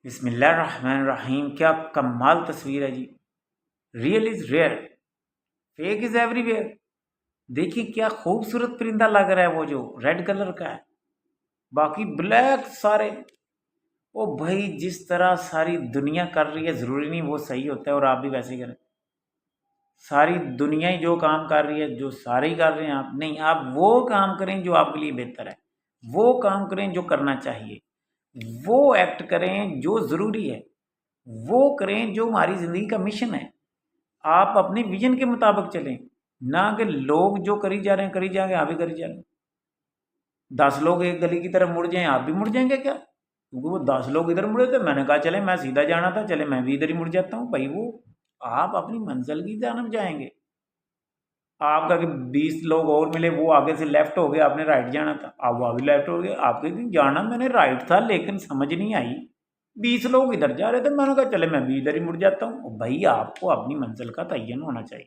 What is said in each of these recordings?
بسم اللہ الرحمن الرحیم. کیا کمال تصویر ہے جی. Real is rare, fake is everywhere. دیکھیے کیا خوبصورت پرندہ لگ رہا ہے، وہ جو ریڈ کلر کا ہے، باقی بلیک سارے. او بھائی جس طرح ساری دنیا کر رہی ہے ضروری نہیں وہ صحیح ہوتا ہے، اور آپ بھی ویسے کریں. ساری دنیا ہی جو کام کر رہی ہے، جو سارے ہی کر رہے ہیں، آپ نہیں. آپ وہ کام کریں جو آپ کے لیے بہتر ہے، وہ کام کریں جو کرنا چاہیے، وہ ایکٹ کریں جو ضروری ہے، وہ کریں جو ہماری زندگی کا مشن ہے. آپ اپنے ویژن کے مطابق چلیں، نہ کہ لوگ جو کری جا رہے ہیں کری جائیں گے، آپ بھی کری جا رہے ہیں. 10 لوگ ایک گلی کی طرف مڑ جائیں، آپ بھی مڑ جائیں گے کیا؟ کیونکہ وہ 10 لوگ ادھر مڑے تھے، میں نے کہا چلے میں سیدھا جانا تھا، چلے میں بھی ادھر ہی مڑ جاتا ہوں. بھائی وہ آپ اپنی منزل کی جانب جائیں گے. آپ کا کہ 20 لوگ اور ملے، وہ آگے سے لیفٹ ہو گئے، آپ نے رائٹ جانا تھا، آپ وہ بھی لیفٹ ہو گئے. آپ کے جانا میں نے رائٹ تھا لیکن سمجھ نہیں آئی، 20 لوگ ادھر جا رہے تھے، میں نے کہا چلے میں بھی ادھر ہی مڑ جاتا ہوں. بھائی آپ کو اپنی منزل کا تعین ہونا چاہیے،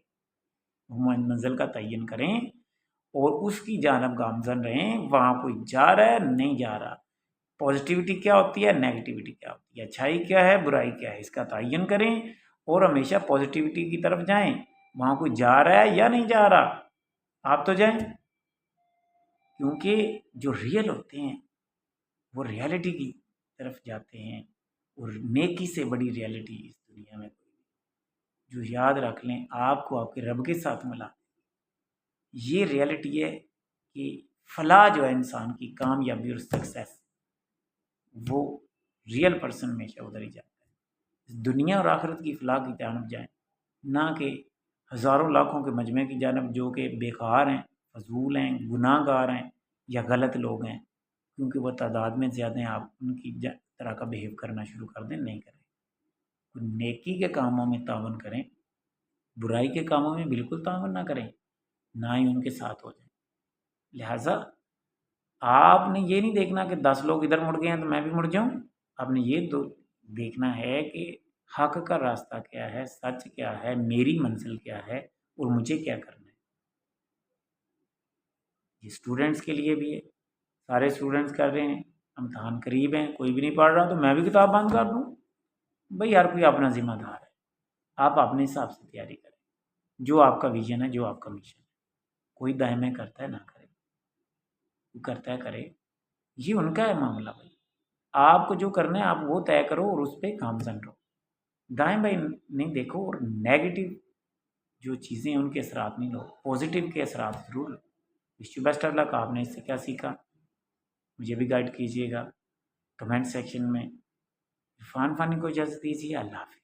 منزل کا تعین کریں اور اس کی جانب گامزن رہیں. وہاں کوئی جا رہا ہے نہیں جا رہا، پازیٹیوٹی کیا ہوتی ہے، نیگیٹیوٹی کیا ہوتی ہے، اچھائی کیا ہے، برائی کیا ہے، اس کا تعین کریں اور ہمیشہ پازیٹیوٹی کی طرف جائیں. وہاں کوئی جا رہا ہے یا نہیں جا رہا، آپ تو جائیں. کیونکہ جو ریئل ہوتے ہیں وہ ریالٹی کی طرف جاتے ہیں، اور نیکی سے بڑی ریالٹی اس دنیا میں کوئی نہیں. جو یاد رکھ لیں آپ کو آپ کے رب کے ساتھ ملا. یہ ریالٹی ہے کہ فلاح جو ہے انسان کی کامیابی اور سکسیس، وہ ریئل پرسن ہمیشہ ادھر ہی جاتا ہے. دنیا اور آخرت کی فلاح کی جانب جائیں، نہ کہ ہزاروں لاکھوں کے مجمع کی جانب جو کہ بیکار ہیں، فضول ہیں، گناہ گار ہیں یا غلط لوگ ہیں. کیونکہ وہ تعداد میں زیادہ ہیں، آپ ان کی طرح کا بیہیو کرنا شروع کر دیں. نہیں کریں. نیکی کے کاموں میں تعاون کریں، برائی کے کاموں میں بالکل تعاون نہ کریں، نہ ہی ان کے ساتھ ہو جائیں. لہٰذا آپ نے یہ نہیں دیکھنا کہ 10 لوگ ادھر مڑ گئے ہیں تو میں بھی مڑ جاؤں. آپ نے یہ دیکھنا ہے کہ حق کا راستہ کیا ہے، سچ کیا ہے، میری منزل کیا ہے اور مجھے کیا کرنا ہے. یہ اسٹوڈنٹس کے لیے بھی ہے. سارے اسٹوڈنٹس کر رہے ہیں، امتحان قریب ہیں، کوئی بھی نہیں پڑھ رہا تو میں بھی کتاب بند کر دوں. بھائی ہر کوئی اپنا ذمہ دار ہے، آپ اپنے حساب سے تیاری کریں. جو آپ کا ویژن ہے، جو آپ کا مشن ہے، کوئی دائیں میں کرتا ہے نہ کرے، کوئی کرتا ہے کرے، یہ ان کا ہے معاملہ. بھائی آپ کو جو کرنا ہے آپ وہ طے کرو اور اس پہ گامزن رہو. دائیں بھائی نہیں دیکھو، اور نیگیٹو جو چیزیں ہیں ان کے اثرات نہیں لو، پازیٹیو کے اثرات ضرور لو. وش یو بیسٹ آف لک. آپ نے اس سے کیا سیکھا مجھے بھی گائیڈ کیجیے گا کمنٹ سیکشن میں. عرفان فانی کو اجازت دیجیے. اللہ حافظ.